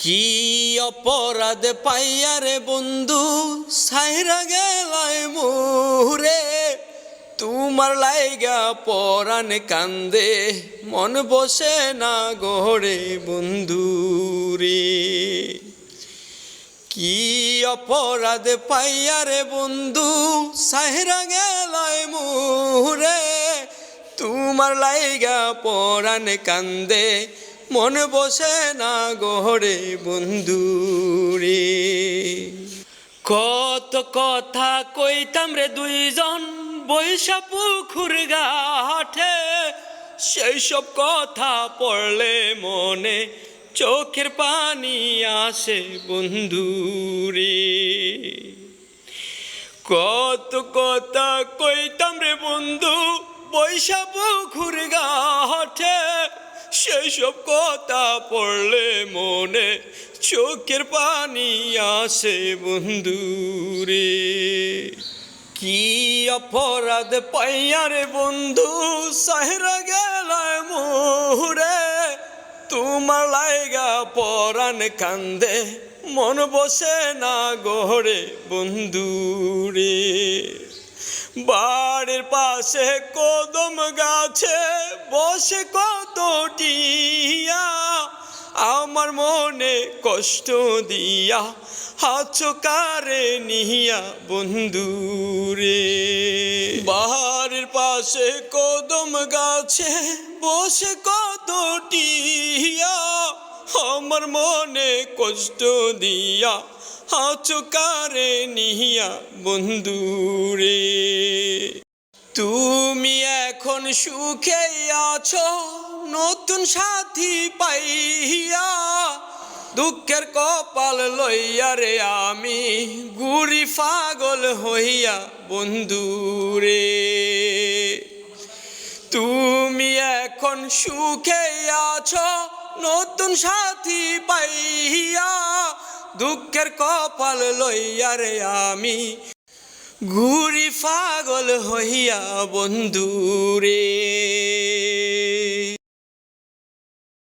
কি অপরাধ পাইয়া রে বন্ধু সাইরা গেলায় মোরে, তোমার লাইগা পরাণ কান্দে মন বসে না গড়ে বন্ধু রে। কি অপরাধ পাইয়া রে বন্ধু সাইরা গেলায় মোরে, তোমার লাইগা পরাণ কান্দে মন বসে না গড়ে বন্ধু রে। কত কথা কইতাম রে দুইজন বৈশা পুকুর ঘাটে, সেই সব কথা পড়লে মনে চোখের পানি আসে বন্ধু রে। কত কথা কইতাম রে বন্ধু বৈশা পুকুর ঘাটে, সেই সব কথা পড়লে মনে চোখের পানি আসে বন্ধু রে। কি অপরাধ পাইয়া রে বন্ধু সাইরা গেলায় মোরে, তোমার লাইগা পরাণ কান্দে মন বসে না গড়ে বন্ধু রে। বাড়ির পাশে কদম গাছে বসে কত টিয়া, আমার মনে কষ্ট দিয়া হাত কারে নিয়া বন্ধু রে। বাড়ির পাশে কদম গাছে বসে কত টিয়া, আমার মনে কষ্ট দিয়া হাত কারে নিয়া বন্ধু রে। তুমি এখন সুখে আছো নতুন সাথী পাইয়া, দুঃখের কপাল লইয়া রে আমি ঘুরি পাগল হইয়া বন্ধু রে। তুমি এখন সুখে আছো নতুন সাথী পাইয়া, দুঃখের কপাল লইয়া রে আমি ঘুরি পাগল হইয়া বন্ধু রে।